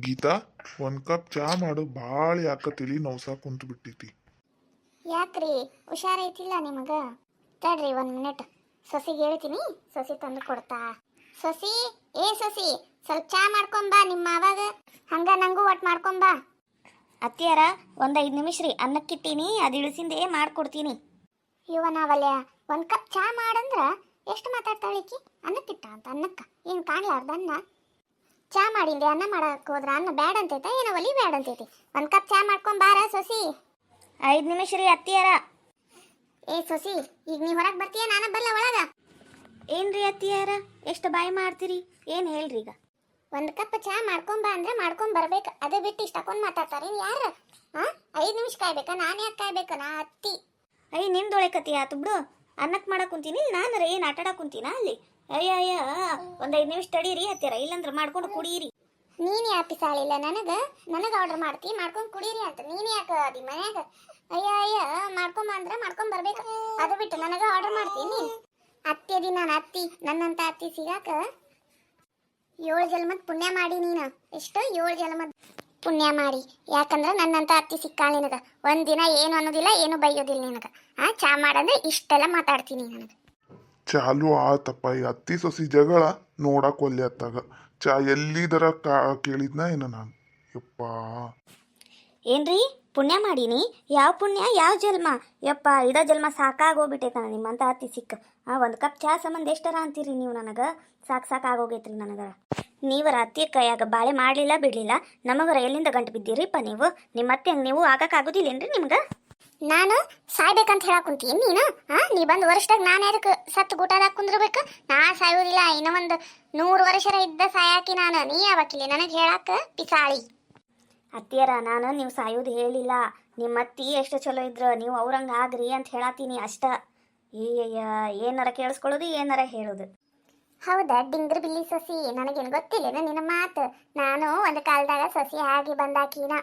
ಗೀತಾ, ಒಂದ್ ಕಪ್ ಚಾ ಮಾಡು. ಭಾಳ ಯಾಕ ತಲಿ ನೌಸಾ ಕುಂತು ಬಿಟ್ಟೈತಿ. ಯಾಕ್ರಿ ಹುಷಾರೈತಿಲ್ಲ ನಿಮಗ? ತಡ್ರಿ 1 ಮಿನಿಟ್, ಸೊಸಿಗೆ ಹೇಳ್ತೀನಿ, ಸೊಸಿ ತಂದು ಕೊಡ್ತಾ. ಸೊಸಿ, ಏ ಸೊಸಿ, ಸ್ವಲ್ಪ ಚಾ ಮಾಡ್ಕೊಂಬಾ ನಿಮ್ಮ ಅವಾಗ. ಹಂಗ ನಂಗೂ ಒಟ್ಟು ಮಾಡ್ಕೊಂಬಾ. ಅತ್ತಿಯಾರ, ಒಂದು 5 ನಿಮಿಷ ರೀ, ಅನ್ನಕ್ಕಿಟ್ಟೀನಿ, ಅದು ಇಳಿಸಿಂದೇ ಮಾಡ್ಕೊಡ್ತೀನಿ. ನಾವಲ್ಯ 1 ಕಪ್ ಚಾ ಮಾಡಂದ್ರ ಎಷ್ಟು ಮಾತಾಡ್ತಾಳಿಕಿ? ಅನ್ನಕ್ಕಿಟ್ಟ ಅಂತ ಅನ್ನಕ್ಕ ಏನು ಕಾಣ್ಲಾರ್ದ ಅನ್ನ? ಚಾ ಮಾಡಿಂದೆ ಅನ್ನ ಮಾಡಕ್ ಹೋದ್ರ ಅನ್ನ ಬ್ಯಾಡ ಅಂತೈತ ಏನೋ ಒಲಿ ಬ್ಯಾಡ ಅಂತೈತಿ? 1 ಕಪ್ ಚಾ ಮಾಡ್ಕೊಂಬಾರ ಸೊಸಿ. 5 ನಿಮಿಷ ರೀ ಅತ್ತಿಯಾರ. ಏ ಸೊಸಿ, ಈಗ ನೀ ಹೊರಗೆ ಬರ್ತೀಯ, ನಾನು ಬಲ್ಲ ಒಳಗ? ಏನ್ರಿ ಅತ್ತಿಯಾರ, ಎಷ್ಟು ಬಾಯಿ ಮಾಡ್ತೀರಿ? ಏನು ಹೇಳ್ರಿ ಈಗ? 1 ಕಪ್ ಚಾ ಮಾಡ್ಕೊಂಬಾ ಅಂದ್ರೆ ಮಾಡ್ಕೊಂಡ್ ಬರ್ಬೇಕು, ಅದೇ ಬಿಟ್ಟು ಇಷ್ಟ ಹಾಕೊಂಡ್ ಮಾತಾಡ್ತಾರೆ ಯಾರ? 5 ನಿಮಿಷ ಕಾಯ್ಬೇಕಾ? ನಾನು ಯಾಕೆ ಕಾಯ್ಬೇಕ? ನಾ ಅತ್ತಿ. ನಿಮ್ದೊಳೆ ಕತಿ ಆತು ಬಿಡು. ಅನ್ನಕ್ಕೆ ಮಾಡಕ್ ಕುಂತೀನಿ, ನಾನು ಏನು ಆಟಾಡಕ್ ಕುಂತೀನ ಅಲ್ಲಿ? ಅಯ್ಯ, ಒಂದು 5 ನಿಮಿಷ ತಡೀರಿ ಅತ್ತಿಯಾರ, ಇಲ್ಲಂದ್ರೆ ಮಾಡ್ಕೊಂಡು ಕುಡೀರಿ. ನೀನು ಯಾಕೆ ಸಾಳಿಲ್ಲ ನನಗ ಆರ್ಡರ್ ಮಾಡ್ತಿ, ಮಾಡ್ಕೊಂಡು ಕುಡೀರಿ ಅಂತ. ನೀನು ಯಾಕೆ ಅದಿ ಮನ್ಯಾಗ? ಅಯ್ಯ ಮಾಡ್ಕೊಂಬ ಅಂದ್ರೆ ಮಾಡ್ಕೊಂಡ್ ಬರ್ಬೇಕು, ಅದು ಬಿಟ್ಟು ನನಗ ಆರ್ಡರ್ ಮಾಡ್ತೀನಿ. ಅತ್ತಿ ಅದಿ ನಾನು ಅತ್ತಿ, ನನ್ನಂತ ಅತ್ತಿ ಸಿಗಾಕ 7 ಜನ್ಮದ ಪುಣ್ಯ ಮಾಡಿ ನೀನು. ಎಷ್ಟು? 7 ಜನ್ಮದ ಪುಣ್ಯ ಮಾಡಿ. ಯಾಕಂದ್ರೆ ನನ್ನಂತ ಅತ್ತಿ ಸಿಕ್ಕಾಳ ನಿನಗ. ಒಂದಿನ ಏನು ಅನ್ನೋದಿಲ್ಲ, ಏನು ಬೈಯೋದಿಲ್ಲ ನಿನಗ. ಚಾ ಮಾಡಂದ್ರೆ ಇಷ್ಟೆಲ್ಲ ಮಾತಾಡ್ತೀನಿ ನನಗೆ. ಚಾಲು ಆತಪ್ಪ ಈ ಅತ್ತಿ ಸೊಸಿ ಜಗಳ. ನೋಡಕ್ ಒಲ್ಲೆ ಅತ್ತಾಗ ಚಾ ಎಲ್ಲಿದರ ಕೇಳಿದ್ನ ಏನು ನಾನು? ಯಪ್ಪಾ, ಏನ್ರಿ ಪುಣ್ಯ ಮಾಡೀನಿ? ಯಾವ ಪುಣ್ಯ, ಯಾವ ಜನ್ಮ? ಯಪ್ಪ, ಇಡೋ ಜನ್ಮ ಸಾಕಾಗೋಗ್ಬಿಟ್ಟೈತೆ ನಾನು ನಿಮ್ಮಂತ ಅತ್ತಿ ಸಿಕ್ಕ. 1 ಕಪ್ ಚಾ ಸಂಬಂಧ ಎಷ್ಟರ ಅಂತೀರಿ ನೀವು ನನಗೆ? ಸಾಕಾಗೋಗೈತ್ರಿ ನನಗೆ. ನೀವರ ಅತ್ತಿ ಕೈಯಾಗ ಬಾಳೆ ಮಾಡಲಿಲ್ಲ ಬಿಡಲಿಲ್ಲ, ನಮಗರ ಎಲ್ಲಿಂದ ಗಂಟು ಬಿದ್ದೀರಿಪ್ಪ ನೀವು? ನಿಮ್ಮ ಅತ್ತೆ ಹಂಗೆ ನೀವು ಆಗಕ್ಕಾಗೋದಿಲ್ಲೇನ್ರಿ ನಿಮ್ಗೆ? ನಾನು ಸಾಯ್ಬೇಕಂತ ಹೇಳಕ್ ಕುಂತೀನಿ ನೀನು? ನೀ ಬಂದು ವರ್ಷದಾಗ ನಾನು ಯಾರಕ್ಕೆ ಸತ್ತು ಗೂಟದಾಗ ಕುಂದ್ರಬೇಕು? ನಾ ಸಾಯೋದಿಲ್ಲ, ಇನ್ನೂ ಒಂದು 100 ವರ್ಷರ ಇದ್ದ ಸಾಯಾಕಿ ನಾನು. ನೀ ಯಾವಕ್ಕಿಲ್ಲ ನನಗೆ ಹೇಳಕ್ಕ ಪಿಸಾಳಿ? ಅತ್ತಿಯರ, ನಾನು ನೀವು ಸಾಯೋದು ಹೇಳಿಲ್ಲ. ನಿಮ್ಮ ಅತ್ತಿ ಎಷ್ಟು ಚಲೋ ಇದ್ರು, ನೀವು ಅವ್ರಂಗೆ ಆಗ್ರಿ ಅಂತ ಹೇಳತ್ತೀನಿ ಅಷ್ಟ. ಏನಾರ ಕೇಳಿಸ್ಕೊಳ್ಳೋದು, ಏನಾರ ಹೇಳೋದು. ಹೌದಾ ಡಿಂಗ್ರ ಬಿಲ್ಲಿ ಸೊಸಿ, ನನಗೇನು ಗೊತ್ತಿಲ್ಲ ನಿನ್ನ ಮಾತು. ನಾನು ಒಂದು ಕಾಲದಾಗ ಸೊಸಿ ಆಗಿ ಬಂದಾಕಿನ.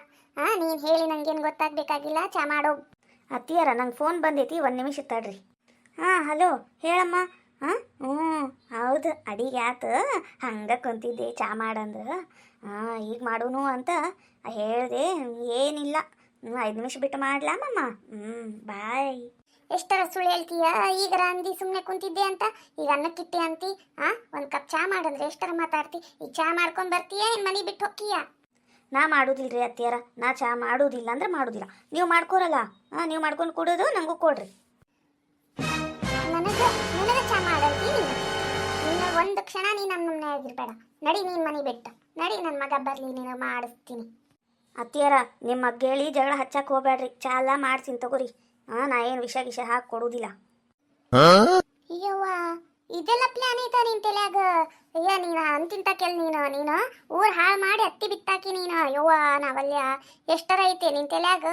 ನೀನು ಹೇಳಿ ನನಗೇನು ಗೊತ್ತಾಗಬೇಕಾಗಿಲ್ಲ. ಚಾ ಮಾಡೋ. ಅತ್ತಿಯರ, ನಂಗೆ ಫೋನ್ ಬಂದೈತಿ, 1 ನಿಮಿಷ ತಡ್ರಿ. ಹಲೋ, ಹೇಳಮ್ಮ. ಹೌದು, ಅಡಿಗೆ ಆತು, ಹಂಗೆ ಕುಂತಿದ್ದೆ ಚಾ ಮಾಡಂದ್ರೆ. ಈಗ ಮಾಡೋನು ಅಂತ ಹೇಳಿದೆ. ಏನಿಲ್ಲ, 5 ನಿಮಿಷ ಬಿಟ್ಟು ಮಾಡ್ಲಾಮಮ್ಮ. ಬಾಯ್. ಎಷ್ಟರ ಸುಳ್ಳು ಹೇಳ್ತೀಯ? ಈಗ ಅಂದಿ ಸುಮ್ಮನೆ ಕುಂತಿದ್ದೆ ಅಂತ, ಈಗ ಅನ್ನಕ್ಕಿಟ್ಟೆ ಅಂತಿ. 1 ಕಪ್ ಚಾ ಮಾಡಂದ್ರೆ ಎಷ್ಟರ ಮಾತಾಡ್ತಿ? ಈಗ ಚಾ ಮಾಡ್ಕೊಂಡ್ ಬರ್ತೀಯ, ಏನು ಮನೆ ಬಿಟ್ಟು ಹೋಗ್ತೀಯ? ನಾ ಮಾಡೋದಿಲ್ರಿ ಅತ್ತಿಯರ, ನಾ ಚಾ ಮಾಡೋದಿಲ್ಲ ಅಂದ್ರೆ ಮಾಡೋದಿಲ್ಲ. ನೀವು ಮಾಡ್ಕೊರಲ್ಲ, ನೀವು ಮಾಡ್ಕೊಂಡು ಕೊಡೋದು ನನಗೂ ಕೊಡ್ರಿ. ನನಗೆ ಚಾ ಮಾಡಂತಿ ನೀನು? ಒಂದು ಕ್ಷಣ ನೀನು ನನ್ನ ಮನೆ ಆಗಿರ್ಬೇಡ. ನಡಿ ನೀನು ಮನೆ ಬಿಟ್ಟು ನಡಿ, ನನ್ನ ಮಗ ಬರಲಿ, ನೀನು ಮಾಡಿಸ್ತೀನಿ. ಅತ್ತಿಯರ, ನಿಮ್ಮ ಮಗ ಹೇಳಿ ಜಗಳ ಹಚ್ಚಕ್ಕೆ ಹೋಗ್ಬೇಡ್ರಿ. ಚಾ ಎಲ್ಲ ಮಾಡ್ತೀನಿ ತಗೋರಿ. ನಾ ಏನು ವಿಷ ಹಾಕಿ ಕೊಡೋದಿಲ್ಲ. ಅಯ್ಯವ್ವ, ಇದೆಲ್ಲ ಪ್ಲಾನ್ ಐತ ನಿನ್ ತಲೆಯಾಗ? ಅಯ್ಯ, ನೀನು ಅಂತಿಂತ ಕೆಲ್ ನೀನು ಊರ್ ಹಾಳು ಮಾಡಿ ಅತ್ತಿ ಬಿತ್ತಾಕಿ ನೀನು. ಅಯ್ಯವ್ವ, ನಾವಲ್ಯ ಎಷ್ಟರ ಐತೆ ನಿನ್ ತಲೆಯಾಗ?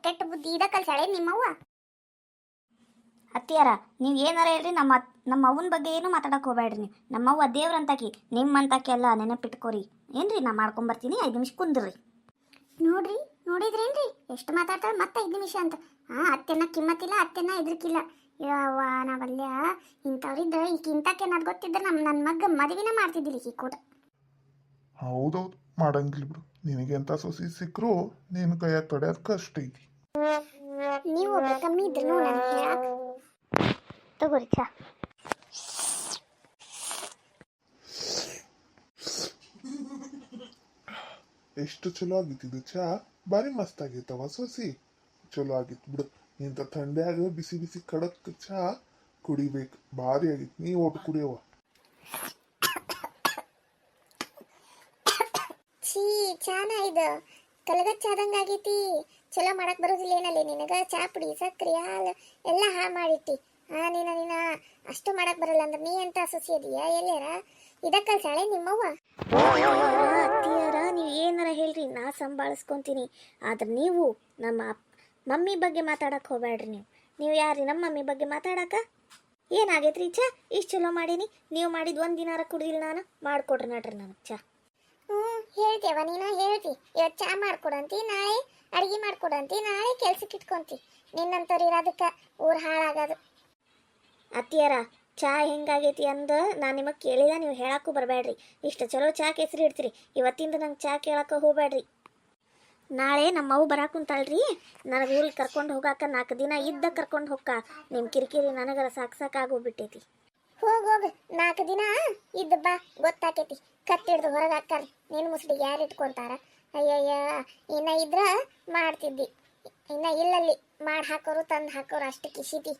ಕೆಟ್ಟ ಬುದ್ಧಿ ಇದ ಕಲ್ಸಾಳೆ ನಿಮ್ಮವ್ವ. ಅತ್ತಿಯರ, ನೀವು ಏನಾರ ಹೇಳ್ರಿ, ನಮ್ಮ ಅವ್ವನ ಬಗ್ಗೆ ಏನು ಮಾತಾಡಕ್ಕೆ ಹೋಗ್ಬೇಡ್ರಿ. ನೀವು ನಮ್ಮವ್ವ ದೇವ್ರಂತಾಕಿ, ನಿಮ್ಮಂತಾಕಿ ಎಲ್ಲ ನೆನಪಿಟ್ಕೋರಿ. ಏನ್ರಿ, ನಾ ಮಾಡ್ಕೊಂಬರ್ತೀನಿ, 5 ನಿಮಿಷ ಕುಂದ್ರಿ. ನೋಡಿದ್ರೇನ್ರಿ ಎಷ್ಟು ಮಾತಾಡ್ತಾಳೆ? ಮತ್ತೆ 5 ನಿಮಿಷ ಅಂತ. ಅತ್ತೆನ ಕಿಮ್ಮತ್ತಿಲ್ಲ, ಅತ್ತೆನ ಎದ್ರಕಿಲ್ಲ. ಯವ್ವ, ನಾವಲ್ಯ ಇಂಥವ್ರಿದ್ರೆ ಈಗ ಇಂಥಕ್ಕೆ ಅನ್ನೋದು ಗೊತ್ತಿದ್ರೆ ನನ್ನ ಮಗ ಮದುವೆನ ಮಾಡ್ತಿದ್ದಿಲ್ಲ ಈ ಕೂಡ. ಹೌದೌದು, ಮಾಡಂಗಿಲ್ಲ ಬಿಡು. ನಿನಗೆ ಎಂತ ಸೊಸಿ ಸಿಕ್ಕರು ನಿನ್ನ ಕೈಯಾಗ ತೊಡೆಯೋದ್ ಕಷ್ಟ ಐತಿ. ನೀವು ಕಮ್ಮಿ ಇದ್ರು ನನಗೆ ಹೇಳಕ್ ತಗೋರಿ ಚಾ. ಎಷ್ಟು ಚಲೋ ಆಗಿತ್ತಿದ್ದು ಚಾ, ಬಾರಿ ಮಸ್ತ್ ಆಗೈತವ ಸೊಸಿ. ಚಲೋ ಆಗಿತ್ತು ಬಿಡು. ಇಂಥ ಥಂಡ್ಯಾಗ ಬಿಸಿ ಬಿಸಿ ಕಡಕ್ ಚಾ ಕುಡಿಬೇಕು, ಭಾರಿ ಆಗಿತ್ತು. ನೀ ಒಟ್ಟು ಕುಡಿಯವ. ಛೀ, ಚಾನ ಇದು ಕಲಗಚ್ಚ ಚಾದಂಗ ಆಗೈತಿ. ಚಲೋ ಮಾಡಕ್ ಬರೋದಿಲ್ಲ ಏನಲ್ಲಿ ನಿನಗ? ಚಾ ಪುಡಿ, ಸಕ್ರಿ, ಹಾಲು ಎಲ್ಲ ಹಾಳು ಮಾಡಿಟ್ಟಿ. ನೀನ ಅಷ್ಟು ಮಾಡಕ್ ಬರಲ್ಲ ಅಂದ್ರೆ ನೀ ಎಂತ ಸೊಸಿ ಅದೀಯ? ಎಲ್ಲಾರ ಇದಕ್ಕೆ ಕಲ್ಸಾಳೆ ನಿಮ್ಮವ್ವ? ಅತ್ತಿಯರ, ನೀವು ಏನಾರ ಹೇಳ್ರಿ, ನಾ ಸಂಭಾಳಿಸ್ಕೊತೀನಿ. ಆದ್ರೆ ನೀವು ನಮ್ಮ ಮಮ್ಮಿ ಬಗ್ಗೆ ಮಾತಾಡಕ್ಕೆ ಹೋಗ್ಬೇಡ್ರಿ. ನೀವು ಯಾರ್ರಿ ನಮ್ಮ ಮಮ್ಮಿ ಬಗ್ಗೆ ಮಾತಾಡಕ? ಏನಾಗೈತ್ರಿ ಚಾ? ಇಷ್ಟು ಚಲೋ ಮಾಡೀನಿ, ನೀವು ಮಾಡಿದ 1 ದಿನಾರ ಕುಡಿದಿಲ್ಲ. ನಾನು ಮಾಡಿಕೊಡ್ರಿ ನಡ್ರಿ ನನಗೆ ಚಾ. ಹೇಳ್ತೇವ ನೀನು? ಹೇಳ್ತಿ ಇವತ್ತು ಚಾ ಮಾಡ್ಕೊಡಂತಿ, ನಾಳೆ ಅಡಿಗೆ ಮಾಡ್ಕೊಡಂತಿ, ನಾಳೆ ಕೆಲ್ಸಕ್ಕೆ ಇಟ್ಕೊಂತಿ. ನಿನ್ನಂತವ್ರು ಇರೋದಕ್ಕೆ ಊರು ಹಾಳಾಗೋದು. ಅತ್ತಿಯರ, ಚಾ ಹೆಂಗಾಗೈತಿ ಅಂದ ನಾನು ನಿಮಗೆ ಕೇಳಿದ ನೀವು ಹೇಳಕ್ಕೂ ಬರಬೇಡ್ರಿ. ಇಷ್ಟು ಚಲೋ ಚಾ ಹೆಸರು ಇಡ್ತೀರಿ, ಇವತ್ತಿಂದ ನಂಗೆ ಚಾ ಕೇಳಕ್ಕೆ ಹೋಗ್ಬೇಡ್ರಿ. ನಾಳೆ ನಮ್ಮವು ಬರಾಕುಂತಾಳ್ರಿ, ನನಗೆ ಊರಿಗೆ ಕರ್ಕೊಂಡು ಹೋಗಾಕ 4 ದಿನ ಇದ್ದ ಕರ್ಕೊಂಡು ಹೋಗ್ಕ. ನಿಮ್ಮ ಕಿರಿಕಿರಿ ನನಗರ ಸಾಕಾಗೋಗ್ಬಿಟ್ಟೈತಿ. ಹೋಗ್ 4 ದಿನ ಇದ್ದ ಬಾ, ಗೊತ್ತಾಕೈತಿ. ಕತ್ತಿಡ್ದು ಹೊರಗೆ ಹಾಕ್ತಾರ, ನಿನ್ನ ಮುಸುಡಿಗೆ ಯಾರು ಇಟ್ಕೊಂತಾರ? ಅಯ್ಯಯ್ಯ, ಇನ್ನ ಇದ್ರ ಮಾಡ್ತಿದ್ದಿ, ಇನ್ನ ಇಲ್ಲಲ್ಲಿ ಮಾಡಿ ಹಾಕೋರು ತಂದು ಹಾಕೋರು ಅಷ್ಟು ಕಿಸಿತಿ.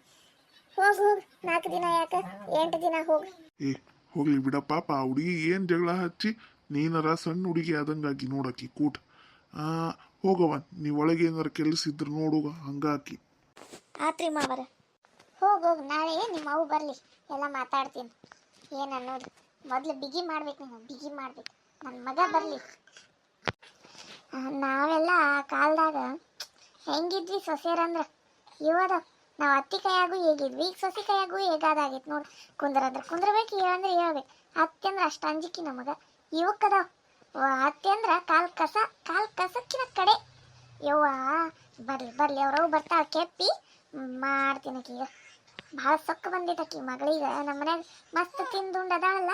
ಹೋಗ್ 4 ದಿನ ಯಾಕ 8 ದಿನ ಹೋಗ್. ಏ ಹೋಗ್ಲಿ ಬಿಡ ಪಾಪ, ಆ ಹುಡುಗಿ ಏನ್ ಜಗಳ ಹಚ್ಚಿ ನೀನರ ಸಣ್ಣ ಹುಡುಗಿ ಆದಂಗಾಗಿ ನೋಡಕ್ಕಿ ಕೂಟ್. ಹೋಗವ, ನೀವ್ ಒಳಗೆ ಏನಾರ ಕೆಲಸ ಇದ್ರು ನೋಡುವ ಹಂಗಾಕಿ. ಆತ್ರಿ ಮಾವರ. ಹೋಗ್ ನಾಳೆ ನಿಮ್ಮ ಅವು ಬರಲಿ, ಎಲ್ಲ ಮಾತಾಡ್ತೀನಿ ಏನು ಅನ್ನೋದು. ಮೊದಲು ಬಿಗಿ ಮಾಡ್ಬೇಕು, ನೀವು ಬಿಗಿ ಮಾಡ್ಬೇಕು. ನನ್ನ ಮಗ ಬರಲಿ. ನಾವೆಲ್ಲ ಆ ಕಾಲದಾಗ ಹೆಂಗಿದ್ವಿ ಸೊಸೆಯರಂದ್ರೆ, ಇವದ ನಾವು ಅತ್ತಿ ಕೈಯಾಗೂ ಹೇಗಿದ್ವಿ, ಈಗ ಸೊಸೆ ಕೈಯಾಗೂ ಹೇಗಾದಾಗೈತೆ ನೋಡಿ. ಕುಂದ್ರಂದ್ರೆ ಕುಂದ್ರಬೇಕು, ಹೇಳಂದ್ರೆ ಹೇಳ್ಬೇಕು. ಅತ್ತಿ ಅಂದ್ರೆ ಅಷ್ಟು ಅಂಜಿಕೆ ನಮಗೆ. ಇವಕ್ಕದಾವ ಅತ್ತಿ ಅಂದ್ರೆ ಕಾಲು ಕಸಕ್ಕಿನ ಕಡೆ. ಯವ್ವ ಬರ್ಲಿ ಅವ್ರವು ಬರ್ತಾಳೆ, ಕೆಪ್ಪಿ ಮಾಡ್ತೀನಿ ಈಗ. ಭಾಳ ಸೊಕ್ಕ ಬಂದೈತಕ್ಕಿ ಮಗಳಿಗೆ. ನಮ್ಮ ಮನ್ಯಾಗ ಮಸ್ತ್ ತಿಂದುಂಡದಾಳಲ್ಲ,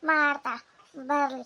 ಮಾಡ್ತಾ ಬರ್ಲಿ.